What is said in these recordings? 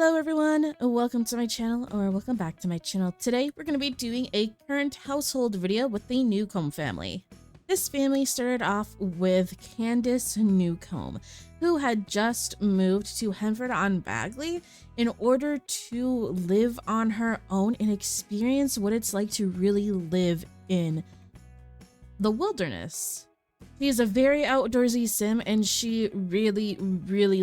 Hello everyone, welcome to my channel, or welcome back to my channel. Today we're going to be doing a current household video with the Newcomb family. This family started off with Candace Newcomb, who had just moved to Henford-on-Bagley in order to live on her own and experience what it's like to really live in the wilderness. She is a very outdoorsy sim, and she really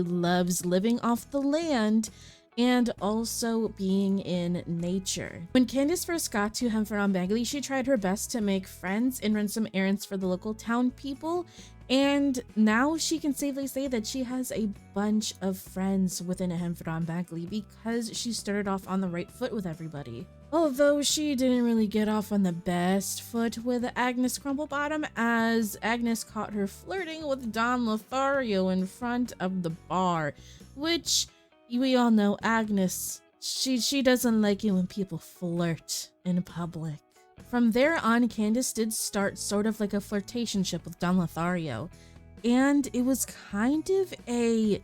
loves living off the land and also being in nature. When Candace first got to Henford-on-Bagley, she tried her best to make friends and run some errands for the local town people, and now she can safely say that she has a bunch of friends within Henford-on-Bagley because she started off on the right foot with everybody. Although she didn't really get off on the best foot with Agnes Crumplebottom, as Agnes caught her flirting with Don Lothario in front of the bar, which we all know Agnes, she doesn't like it when people flirt in public. From there on, Candace did start sort of like a flirtationship with Don Lothario, and it was kind of a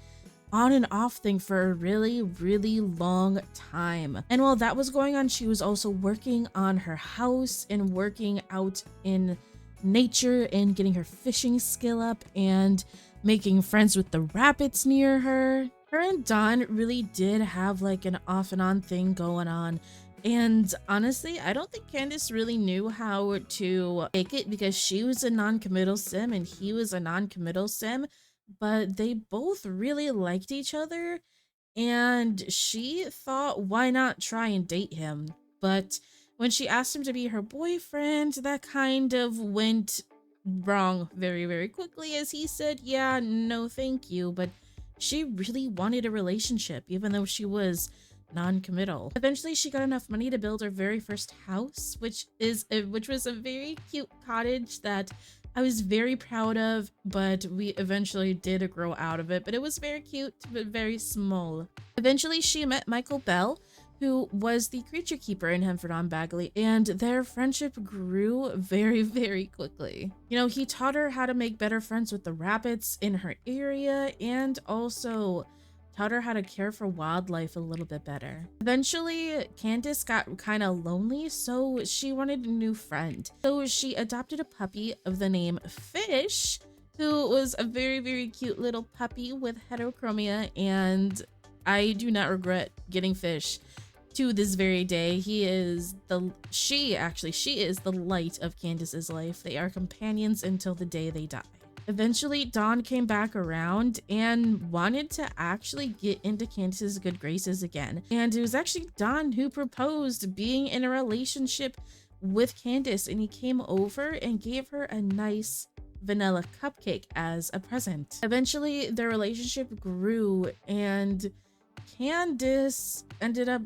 on and off thing for a really long time. And while that was going on, she was also working on her house and working out in nature and getting her fishing skill up and making friends with the rabbits near her. Her and Don really did have like an off and on thing going on. And honestly, I don't think Candace really knew how to take it because she was a non-committal sim and he was a non-committal sim. But they both really liked each other, and she thought, why not try and date him? But when she asked him to be her boyfriend, that kind of went wrong very quickly, as he said, yeah, no thank you. But she really wanted a relationship, even though she was non-committal. Eventually, she got enough money to build her very first house, which was a very cute cottage that I was very proud of, but we eventually did grow out of it. But it was very cute, but very small. Eventually, she met Michael Bell, who was the creature keeper in Henford-on-Bagley, and their friendship grew very quickly. You know, he taught her how to make better friends with the rabbits in her area, and also taught her how to care for wildlife a little bit better. Eventually, Candace got kind of lonely, so she wanted a new friend. So she adopted a puppy of the name Fish, who was a very cute little puppy with heterochromia, and I do not regret getting Fish to this very day. She is the light of Candace's life. They are companions until the day they die. Eventually, Don came back around and wanted to actually get into Candace's good graces again. And it was actually Don who proposed being in a relationship with Candace, and he came over and gave her a nice vanilla cupcake as a present. Eventually, their relationship grew, and Candace ended up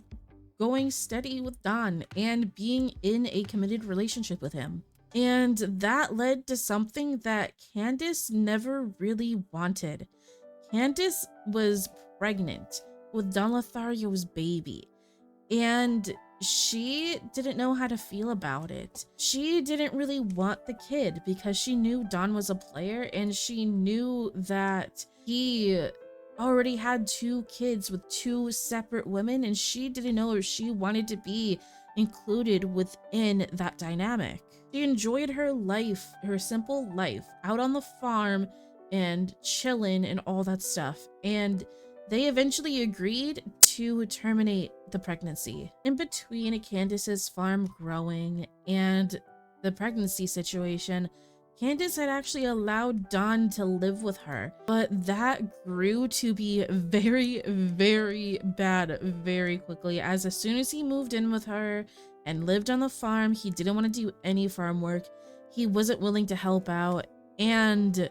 going steady with Don and being in a committed relationship with him. And that led to something that Candace never really wanted. Candace was pregnant with Don Lothario's baby, and she didn't know how to feel about it. She didn't really want the kid because she knew Don was a player, and she knew that he already had 2 kids with 2 separate women, and she didn't know if she wanted to be included within that dynamic. She enjoyed her life, her simple life, out on the farm and chilling and all that stuff. And they eventually agreed to terminate the pregnancy. In between Candace's farm growing and the pregnancy situation, Candace had actually allowed Don to live with her, but that grew to be very bad very quickly, as soon as he moved in with her and lived on the farm, he didn't want to do any farm work. He wasn't willing to help out, and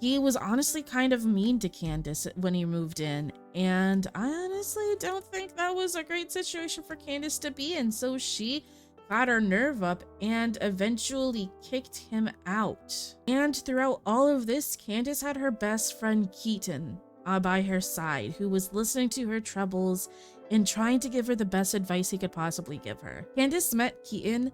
he was honestly kind of mean to Candace when he moved in, and I honestly don't think that was a great situation for Candace to be in, so she got her nerve up and eventually kicked him out. And throughout all of this, Candace had her best friend Keaton by her side, who was listening to her troubles and trying to give her the best advice he could possibly give her. Candace met Keaton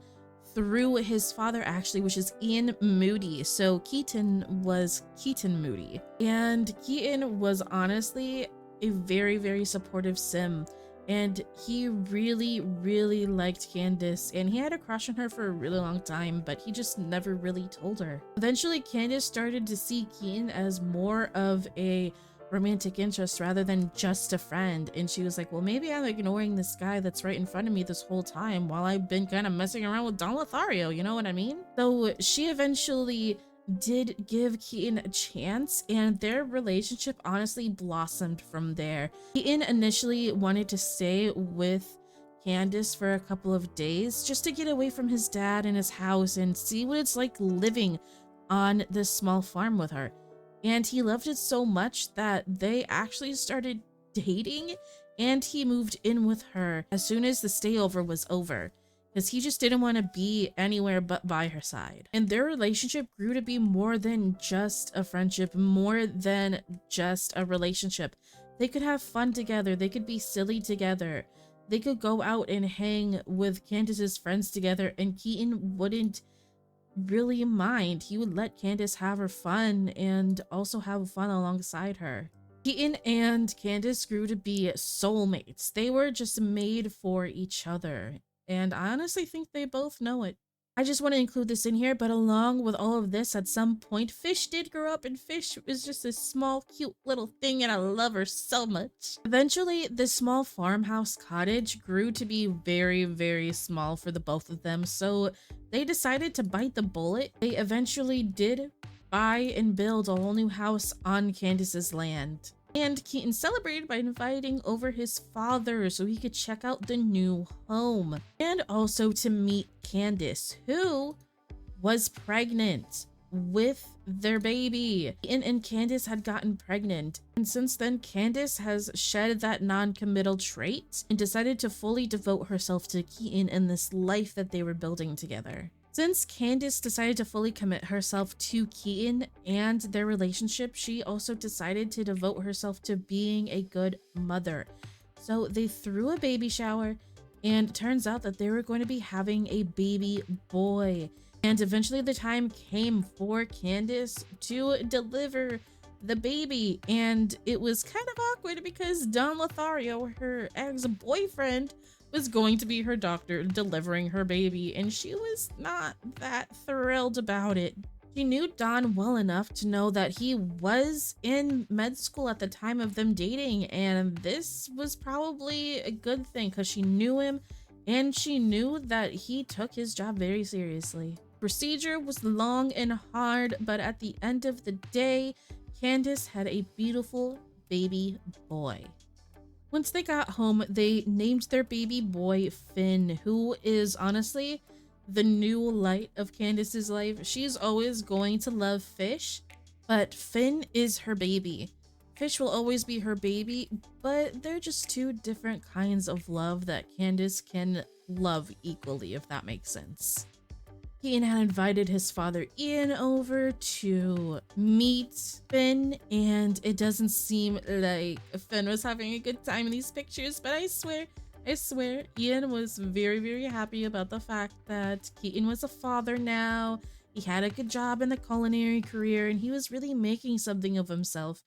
through his father, actually, which is Ian Moody. So Keaton was Keaton Moody, and Keaton was honestly a very, very supportive sim. And he really, really liked Candace, and he had a crush on her for a really long time, but he just never really told her. Eventually, Candace started to see Keaton as more of a romantic interest rather than just a friend, and she was like, well, maybe I'm ignoring this guy that's right in front of me this whole time while I've been kind of messing around with Don Lothario, you know what I mean? So she eventually did give Keaton a chance, and their relationship honestly blossomed from there. Keaton initially wanted to stay with Candace for a couple of days just to get away from his dad and his house and see what it's like living on this small farm with her. And he loved it so much that they actually started dating, and he moved in with her as soon as the stayover was over, because he just didn't want to be anywhere but by her side. And their relationship grew to be more than just a friendship, more than just a relationship. They could have fun together, they could be silly together, they could go out and hang with Candace's friends together, and Keaton wouldn't really mind. He would let Candace have her fun and also have fun alongside her. Keaton and Candace grew to be soulmates. They were just made for each other, and I honestly think they both know it. I just want to include this in here, but along with all of this, at some point, Fish did grow up, and Fish was just this small, cute little thing, and I love her so much. Eventually, this small farmhouse cottage grew to be very, very small for the both of them, so they decided to bite the bullet. They eventually did buy and build a whole new house on Candace's land. And Keaton celebrated by inviting over his father so he could check out the new home, and also to meet Candace, who was pregnant with their baby. Keaton and Candace had gotten pregnant, and since then Candace has shed that non-committal trait and decided to fully devote herself to Keaton and this life that they were building together. Since Candace decided to fully commit herself to Keaton and their relationship, she also decided to devote herself to being a good mother. So they threw a baby shower, and it turns out that they were going to be having a baby boy. And eventually the time came for Candace to deliver the baby, and it was kind of awkward because Don Lothario, her ex-boyfriend, was going to be her doctor delivering her baby, and she was not that thrilled about it. She knew Don well enough to know that he was in med school at the time of them dating, and this was probably a good thing because she knew him, and she knew that he took his job very seriously. Procedure was long and hard, but at the end of the day, Candace had a beautiful baby boy. Once they got home, they named their baby boy Finn, who is honestly the new light of Candace's life. She's always going to love Fish, but Finn is her baby. Fish will always be her baby, but they're just two different kinds of love that Candace can love equally, if that makes sense. Keaton had invited his father Ian over to meet Finn, and it doesn't seem like Finn was having a good time in these pictures, but I swear, Ian was very, very happy about the fact that Keaton was a father now. He had a good job in the culinary career, and he was really making something of himself.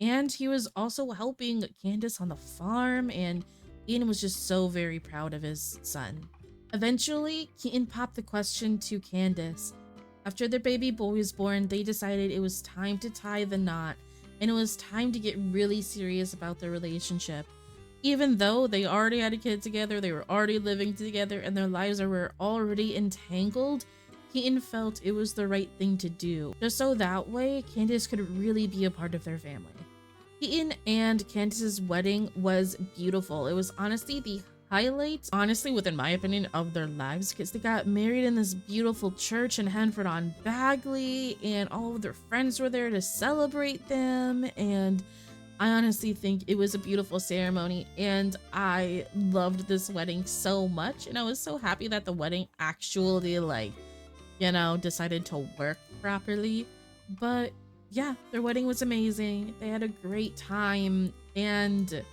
And he was also helping Candace on the farm, and Ian was just so very proud of his son. Eventually, Keaton popped the question to Candace. After their baby boy was born, they decided it was time to tie the knot, and it was time to get really serious about their relationship. Even though they already had a kid together, they were already living together, and their lives were already entangled, Keaton felt it was the right thing to do, just so that way Candace could really be a part of their family. Keaton and Candace's wedding was beautiful. It was honestly the highlight, honestly, within my opinion, of their lives, because they got married in this beautiful church in Henford-on-Bagley, and all of their friends were there to celebrate them, and I honestly think it was a beautiful ceremony, and I loved this wedding so much, and I was so happy that the wedding actually, like, you know, decided to work properly. But yeah, their wedding was amazing. They had a great time, and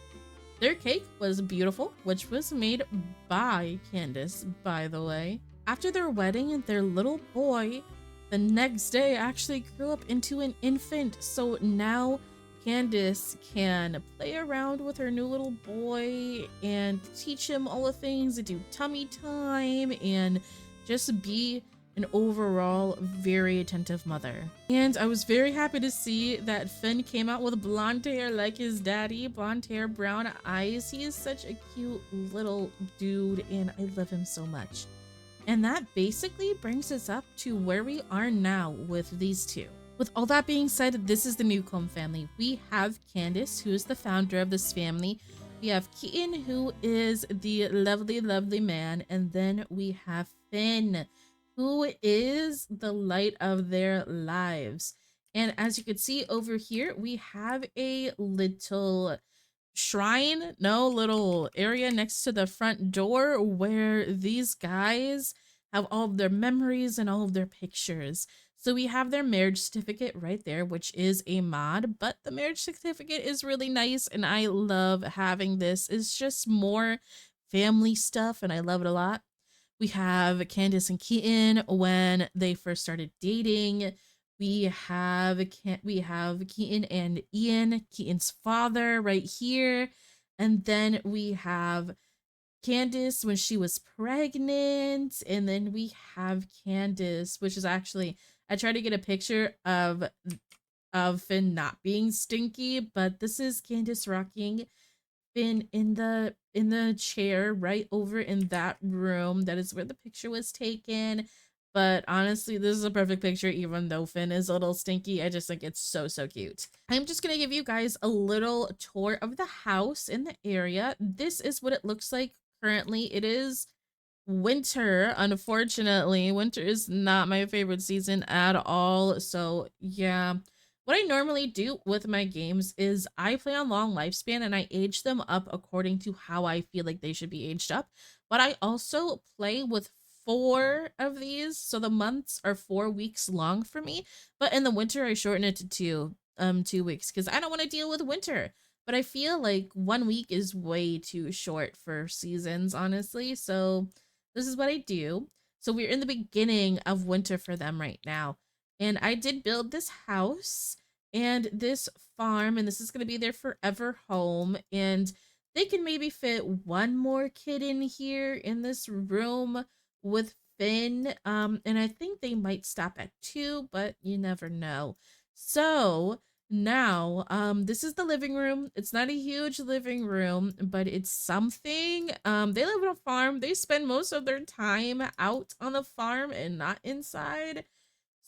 their cake was beautiful, which was made by Candace, by the way. After their wedding, their little boy the next day actually grew up into an infant. So now Candace can play around with her new little boy and teach him all the things and do tummy time and just be an overall very attentive mother. And I was very happy to see that Finn came out with blonde hair like his daddy. Blonde hair, brown eyes. He is such a cute little dude and I love him so much. And that basically brings us up to where we are now with these two. With all that being said, this is the Newcomb family. We have Candace, who is the founder of this family. We have Keaton, who is the lovely, lovely man. And then we have Finn, who is the light of their lives. And as you can see over here, we have a little shrine, no, little area next to the front door where these guys have all of their memories and all of their pictures. So we have their marriage certificate right there, which is a mod, but the marriage certificate is really nice and I love having this. It's just more family stuff and I love it a lot. We have Candace and Keaton when they first started dating. We have Keaton and Ian, Keaton's father right here. And then we have Candace when she was pregnant. And then we have Candace, which is actually, I tried to get a picture of Finn not being stinky, but this is Candace rocking Finn in the chair right over in that room. That is where the picture was taken. But honestly, this is a perfect picture, even though Finn is a little stinky. I just think it's so, so cute. I'm just going to give you guys a little tour of the house in the area. This is what it looks like currently. It is winter, unfortunately. Winter is not my favorite season at all. So yeah, what I normally do with my games is I play on long lifespan and I age them up according to how I feel like they should be aged up. But I also play with 4 of these, so the months are 4 weeks long for me. But in the winter, I shorten it to 2 weeks because I don't want to deal with winter. But I feel like 1 week is way too short for seasons, honestly. So this is what I do. So we're in the beginning of winter for them right now. And I did build this house and this farm, and this is going to be their forever home. And they can maybe fit 1 more kid in here in this room with Finn. And I think they might stop at 2, but you never know. So now, this is the living room. It's not a huge living room, but it's something. They live on a farm. They spend most of their time out on the farm and not inside.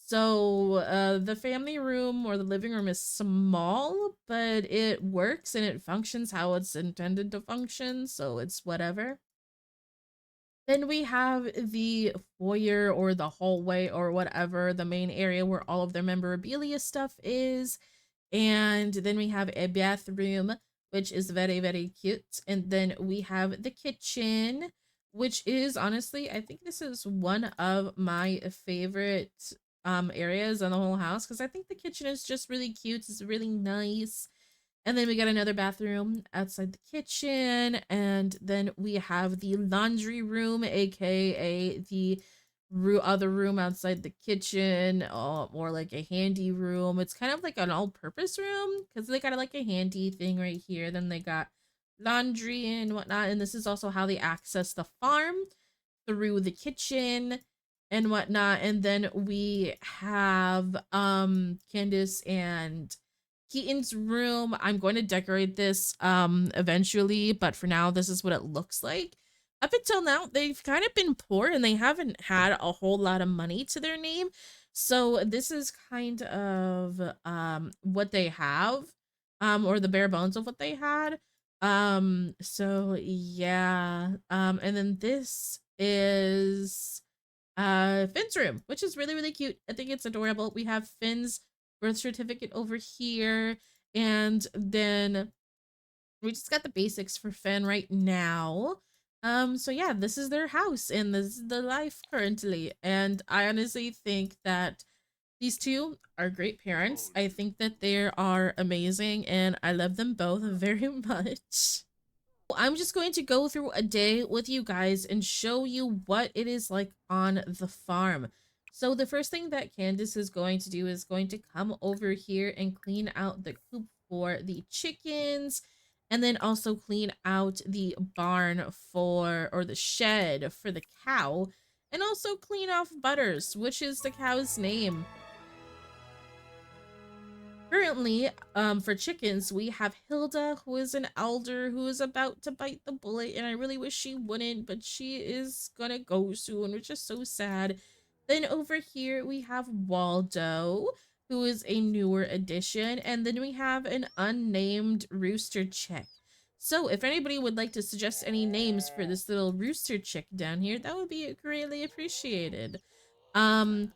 So, the family room or the living room is small, but it works and it functions how it's intended to function, so it's whatever. Then we have the foyer or the hallway or whatever, the main area where all of their memorabilia stuff is. And then we have a bathroom, which is very, very cute. And then we have the kitchen, which is honestly, I think this is one of my favorite areas in the whole house because I think the kitchen is just really cute. It's really nice. And then we got another bathroom outside the kitchen. And then we have the laundry room, aka the other room outside the kitchen, or like a handy room. It's kind of like an all-purpose room because they got like a handy thing right here. Then they got laundry and whatnot. And this is also how they access the farm through the kitchen and whatnot. And then we have Candace and Keaton's room. I'm going to decorate this eventually, but for now this is what it looks like. Up until now, they've kind of been poor and they haven't had a whole lot of money to their name. So this is kind of what they have, or the bare bones of what they had. So yeah. And then this is Finn's room, which is really, really cute. I think it's adorable. We have Finn's birth certificate over here, and then we just got the basics for Finn right now. So yeah, this is their house and this is the life currently. And I honestly think that these two are great parents. I think that they are amazing and I love them both very much. I'm just going to go through a day with you guys and show you what it is like on the farm. So the first thing that Candace is going to do is going to come over here and clean out the coop for the chickens, and then also clean out the barn for, or the shed for the cow, and also clean off Butters, which is the cow's name. Currently, for chickens, we have Hilda, who is an elder who is about to bite the bullet, and I really wish she wouldn't, but she is gonna go soon, which is so sad. Then over here, we have Waldo, who is a newer addition, and then we have an unnamed rooster chick. So if anybody would like to suggest any names for this little rooster chick down here, that would be greatly appreciated. Um,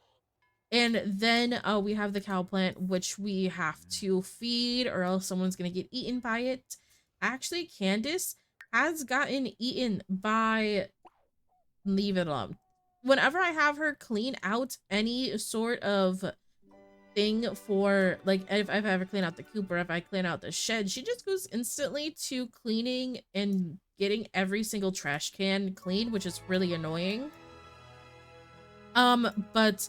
and then we have the cow plant, which we have to feed or else someone's going to get eaten by it. Actually, Candace has gotten eaten by, leave it alone. Whenever I have her clean out any sort of thing for, like, if I've ever cleaned out the coop or if I clean out the shed, she just goes instantly to cleaning and getting every single trash can clean, which is really annoying. But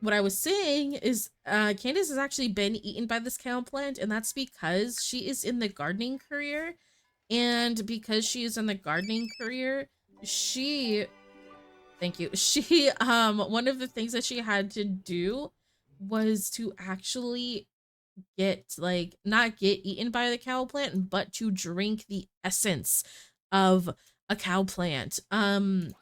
what I was saying is Candace has actually been eaten by this cow plant, and that's because she is in the gardening career. And because she is in the gardening career, she, thank you, she one of the things that she had to do was to actually get, like, not get eaten by the cow plant, but to drink the essence of a cow plant. And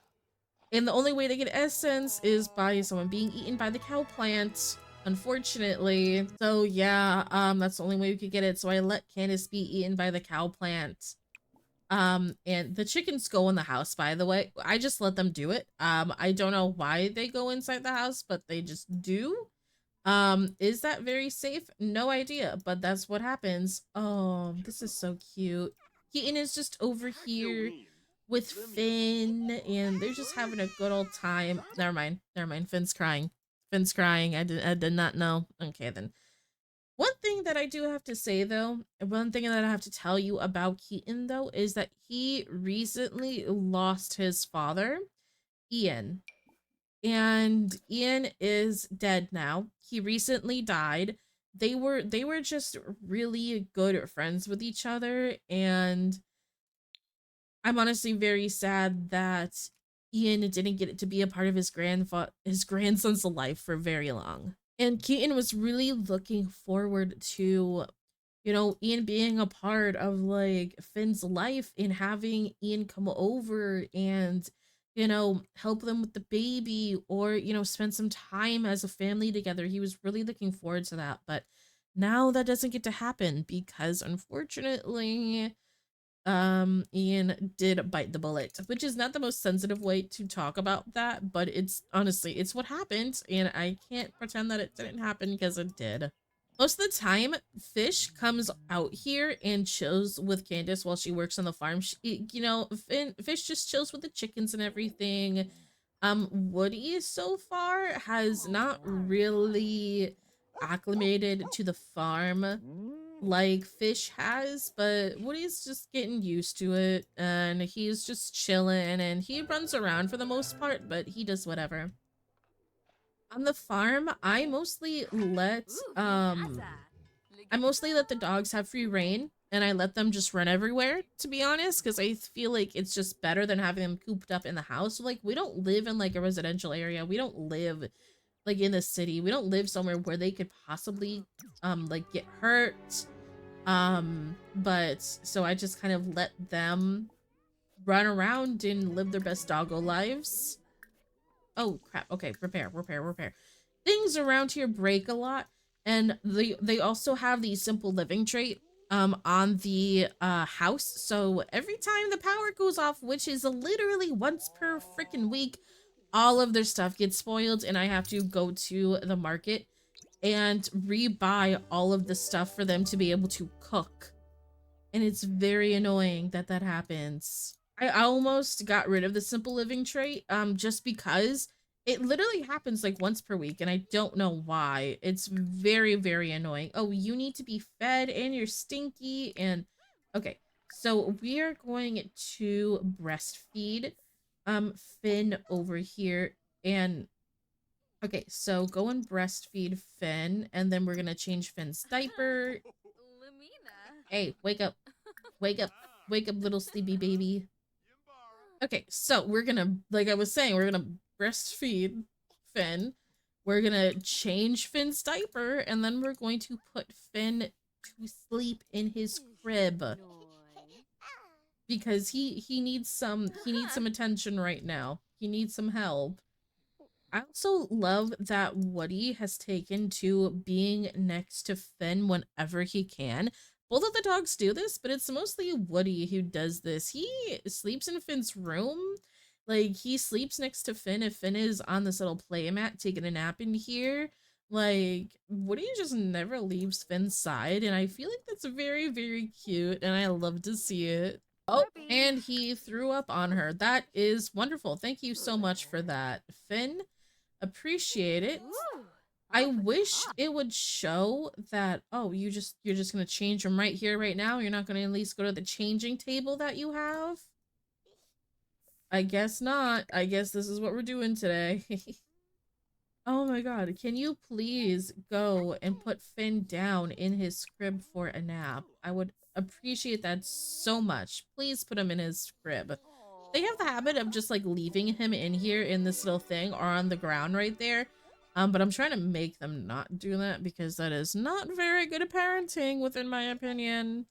the only way to get essence is by someone being eaten by the cow plant, unfortunately. So yeah, that's the only way we could get it. So I let Candace be eaten by the cow plant. And the chickens go in the house, by the way. I just let them do it. I don't know why they go inside the house, but they just do. Is that very safe? No idea, but that's what happens. Oh, this is so cute. Keaton is just over here with Finn, and they're just having a good old time. Never mind. Never mind. Finn's crying. Finn's crying. I did not know. Okay, then. One thing that I do have to say, though, one thing that I have to tell you about Keaton, though, is that he recently lost his father, Ian. And Ian is dead now. He recently died. They were just really good friends with each other, and I'm honestly very sad that Ian didn't get to be a part of his grandson's life for very long. And Keaton was really looking forward to, you know, Ian being a part of, like, Finn's life and having Ian come over and, you know, help them with the baby or, you know, spend some time as a family together. He was really looking forward to that. But now that doesn't get to happen because unfortunately, Ian did bite the bullet, which is not the most sensitive way to talk about that, but it's honestly, it's what happened, and I can't pretend that it didn't happen because it did. Most of the time, Fish comes out here and chills with Candace while she works on the farm. You know, Fish just chills with the chickens and everything. Woody so far has not really acclimated to the farm like Fish has, but Woody's just getting used to it and he's just chilling and he runs around for the most part, but he does whatever. On the farm, I mostly let the dogs have free reign and I let them just run everywhere, to be honest, because I feel like it's just better than having them cooped up in the house. Like, we don't live in like a residential area. We don't live like in the city. We don't live somewhere where they could possibly like get hurt. But so I just kind of let them run around and live their best doggo lives. Oh crap. Okay, repair. Things around here break a lot, and they also have the simple living trait on the house. So every time the power goes off, which is literally once per freaking week, all of their stuff gets spoiled and I have to go to the market and rebuy all of the stuff for them to be able to cook. And it's very annoying that that happens. I almost got rid of the simple living trait just because it literally happens like once per week and I don't know why. It's very annoying. Oh, you need to be fed and you're stinky and okay. So we are going to breastfeed Finn over here and okay, so go and breastfeed Finn and then we're going to change Finn's diaper. Hey, wake up. Wake up. Wake up, little sleepy baby. Okay, so we're gonna, like I was saying, we're gonna breastfeed Finn. We're gonna change Finn's diaper, and then we're going to put Finn to sleep in his crib because he needs some attention right now. He needs some help. I also love that Woody has taken to being next to Finn whenever he can. Both of the dogs do this, but it's mostly Woody who does this. He sleeps in Finn's room. Like, he sleeps next to Finn if Finn is on this little play mat taking a nap in here. Like, Woody just never leaves Finn's side, and I feel like that's very, very cute, and I love to see it. Oh, and he threw up on her. That is wonderful. Thank you so much for that, Finn. Appreciate it. I wish it would show that, oh, you're just gonna change them right here, right now. You're not gonna at least go to the changing table that you have. I guess not. I guess this is what we're doing today. Oh my god, can you please go and put Finn down in his crib for a nap? I would appreciate that so much. Please put him in his crib. They have the habit of just like leaving him in here in this little thing or on the ground right there. But I'm trying to make them not do that because that is not very good at parenting, within my opinion.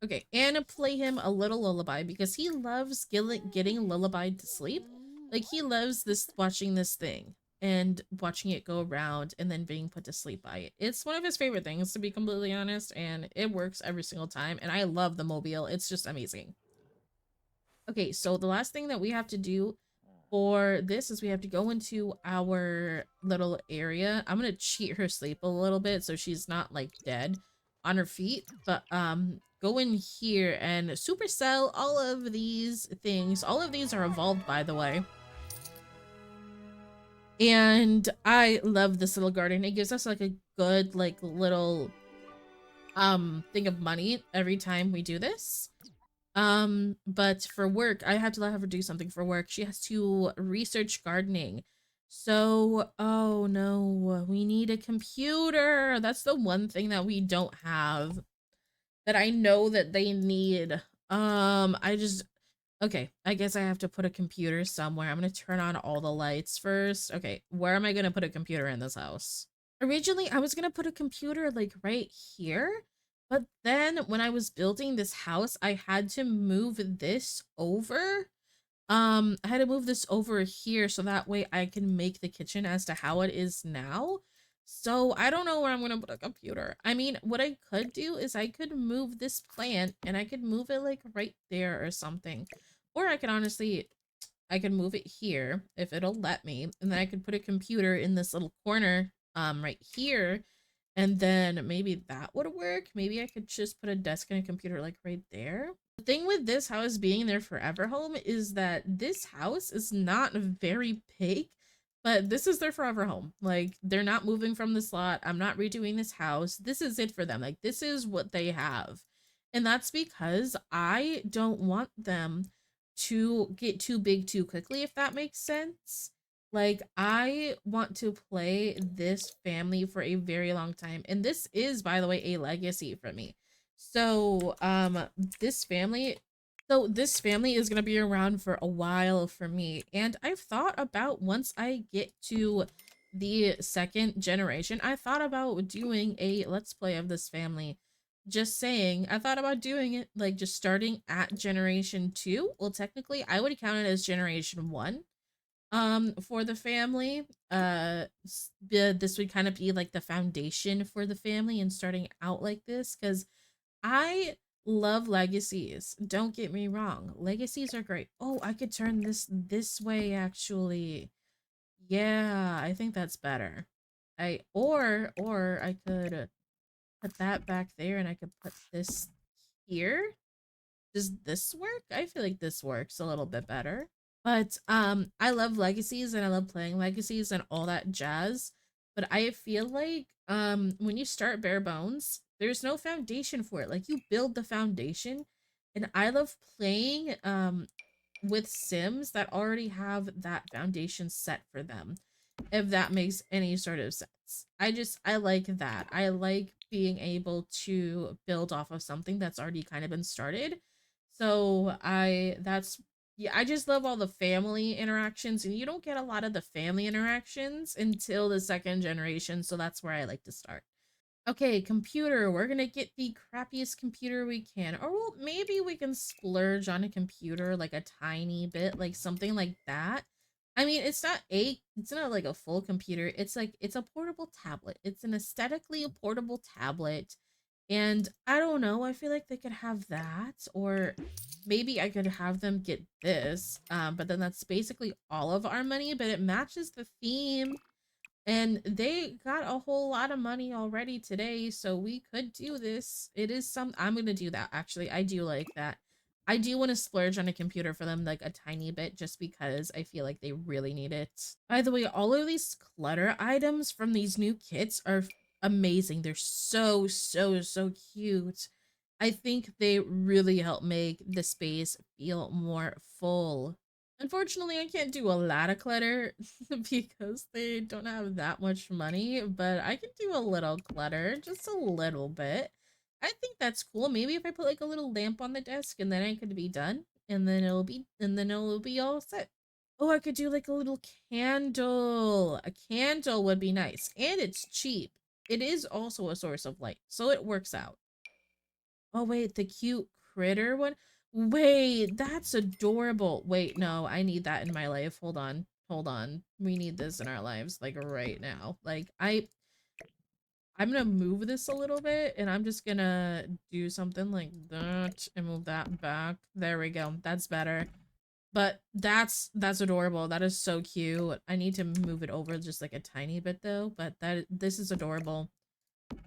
Okay, and play him a little lullaby because he loves getting lullabied to sleep. Like, he loves this, watching this thing and watching it go around and then being put to sleep by it. It's one of his favorite things, to be completely honest, and it works every single time. And I love the mobile. It's just amazing. Okay, so the last thing that we have to do for this is we have to go into our little area. I'm gonna cheat her sleep a little bit so she's not like dead on her feet, but go in here and supercell all of these things. All of these are evolved, by the way. And I love this little garden. It gives us like a good like little thing of money every time we do this. But for work, I have to let her do something for work. She has to research gardening. So, oh no, we need a computer. That's the one thing that we don't have that I know that they need. Okay, I guess I have to put a computer somewhere. I'm gonna turn on all the lights first. Okay, where am I gonna put a computer in this house? Originally, I was gonna put a computer like right here, but then when I was building this house, I had to move this over. I had to move this over here so that way I can make the kitchen as to how it is now. So I don't know where I'm gonna put a computer. I mean, what I could do is I could move this plant and I could move it like right there or something. Or I could honestly, I could move it here if it'll let me, and then I could put a computer in this little corner right here, and then maybe that would work. Maybe I could just put a desk and a computer like right there. The thing with this house being their forever home is that this house is not very big, but this is their forever home. Like, they're not moving from this lot. I'm not redoing this house. This is it for them. Like, this is what they have. And that's because I don't want them to get too big too quickly, if that makes sense. Like, I want to play this family for a very long time. And this is, by the way, a legacy for me. So, this family, this family is going to be around for a while for me. And I've thought about, once I get to the second generation, I thought about doing a let's play of this family. Just saying, I thought about doing it, like, just starting at generation 2. Well, technically, I would count it as generation 1 for the family. This would kind of be like the foundation for the family, and starting out like this, because I love legacies. Don't get me wrong, legacies are great. Oh, I could turn this way, actually. Yeah, I think that's better. Or I could put that back there, and I could put this here. Does this work? I feel like this works a little bit better. But I love legacies and I love playing legacies and all that jazz. But I feel like when you start bare bones, there's no foundation for it. Like, you build the foundation. And I love playing with Sims that already have that foundation set for them, if that makes any sort of sense. I like that. I like being able to build off of something that's already kind of been started. So yeah, I just love all the family interactions, and you don't get a lot of the family interactions until the second generation, so that's where I like to start. Okay, computer. We're gonna get the crappiest computer we can. Or well, maybe we can splurge on a computer like a tiny bit, like something like that. I mean, it's not like a full computer. It's like it's a portable tablet. It's an aesthetically portable tablet. And I don't know, I feel like they could have that, or maybe I could have them get this. But then that's basically all of our money, but it matches the theme. And they got a whole lot of money already today, so we could do this. It is I'm gonna do that, actually. I do like that. I do want to splurge on a computer for them, like, a tiny bit, just because I feel like they really need it. By the way, all of these clutter items from these new kits are amazing. They're so, so, so cute. I think they really help make the space feel more full. Unfortunately, I can't do a lot of clutter because they don't have that much money, but I can do a little clutter, just a little bit. I think that's cool. Maybe if I put like a little lamp on the desk and then I could be done, and then it'll be all set. Oh, I could do like a little candle. A candle would be nice, and it's cheap. It is also a source of light, so it works out. Oh, wait, the cute critter one? Wait, that's adorable. Wait, no, I need that in my life. Hold on. Hold on. We need this in our lives, like, right now. Like, I'm gonna move this a little bit, and I'm just gonna do something like that and move that back. There we go. That's better. But that's adorable. That is so cute. I need to move it over just like a tiny bit though, but this is adorable.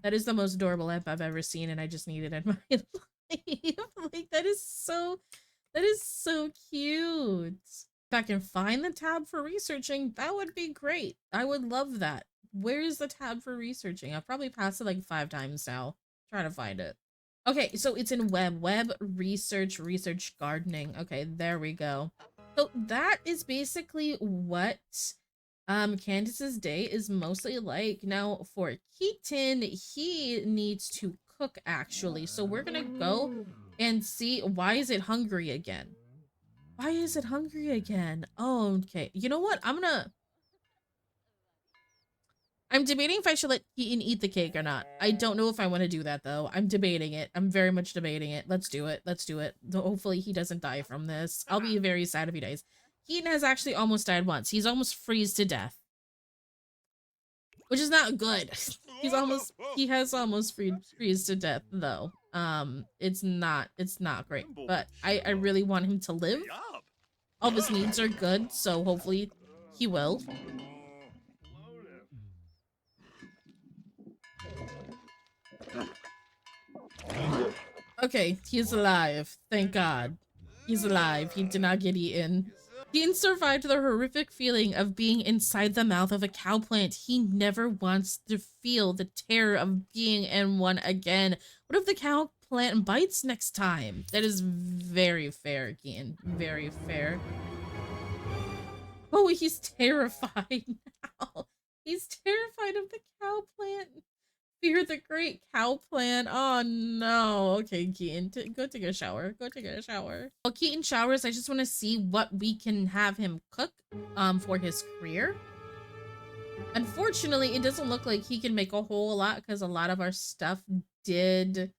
That is the most adorable app I've ever seen, and I just need it in my life. Like, that is so cute. If I can find the tab for researching, that would be great. I would love that. Where is the tab for researching? I've probably passed it like 5 times now. Try to find it. Okay, so it's in web research gardening. Okay, there we go. So that is basically what Candace's day is mostly like. Now for Keaton, he needs to cook actually. So we're gonna go and see, why is it hungry again? Why is it hungry again? Oh, okay. You know what? I'm debating if I should let Keaton eat the cake or not. I don't know if I want to do that though. I'm debating it. I'm very much debating it. Let's do it. Let's do it. Hopefully he doesn't die from this. I'll be very sad if he dies. Keaton has actually almost died once. He's almost freeze to death, which is not good. He has almost freeze to death though. It's not great, but I really want him to live. All of his needs are good, so hopefully he will. Okay, he's alive. Thank God. He's alive. He did not get eaten. Dean survived the horrific feeling of being inside the mouth of a cow plant. He never wants to feel the terror of being in one again. What if the cow plant bites next time? That is very fair, Dean. Very fair. Oh, he's terrified now. He's terrified of the cow plant. Fear the great cow plant. Oh no. Okay, Keaton, go take a shower. Go take a shower. While Keaton showers, I just want to see what we can have him cook for his career. Unfortunately, it doesn't look like he can make a whole lot because a lot of our stuff did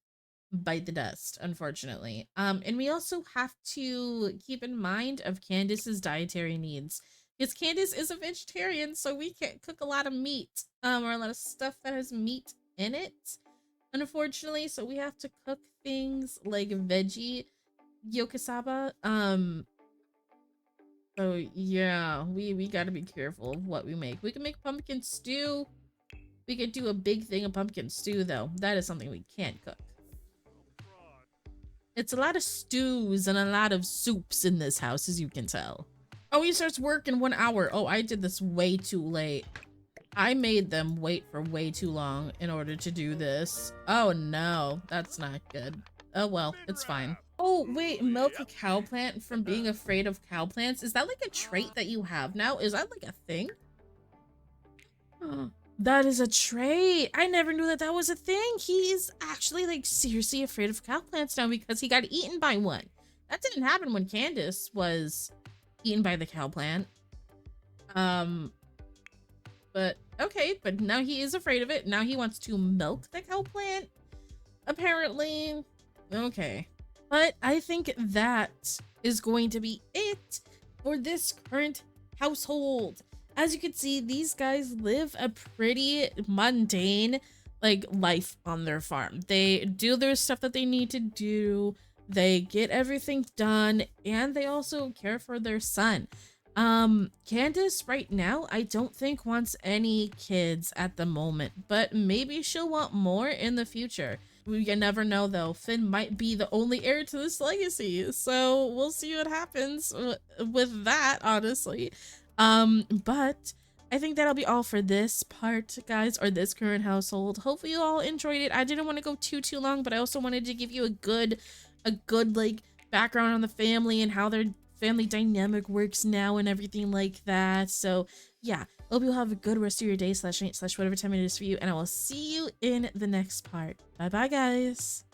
bite the dust, unfortunately. And we also have to keep in mind of Candace's dietary needs. Because Candace is a vegetarian, so we can't cook a lot of meat, or a lot of stuff that has meat in it, unfortunately. So we have to cook things like veggie yokisaba. So yeah, we gotta be careful of what we make. We can make pumpkin stew. We could do a big thing of pumpkin stew though. That is something we can't cook. It's a lot of stews and a lot of soups in this house, as you can tell. Oh, he starts work in 1 hour. Oh, I did this way too late. I made them wait for way too long in order to do this. Oh no, that's not good. Oh well, it's fine. Oh wait, milk a cow plant from being afraid of cow plants? Is that like a trait that you have now? Is that like a thing? That is a trait. I never knew that that was a thing. He's actually like seriously afraid of cow plants now because he got eaten by one. That didn't happen when Candace was eaten by the cow plant. Um, but okay, but now he is afraid of it. Now he wants to milk the cow plant, apparently. Okay. But I think that is going to be it for this current household. As you can see, these guys live a pretty mundane like life on their farm. They do their stuff that they need to do, they get everything done, and they also care for their son. Candace right now I don't think wants any kids at the moment, but maybe she'll want more in the future. We can never know though. Finn might be the only heir to this legacy, so we'll see what happens with that, honestly. But I think that'll be all for this part, guys, or this current household. Hopefully you all enjoyed it. I didn't want to go too long, but I also wanted to give you a good like background on the family and how their family dynamic works now and everything like that. So yeah, hope you'll have a good rest of your day slash night slash whatever time it is for you, and I will see you in the next part. Bye bye, guys.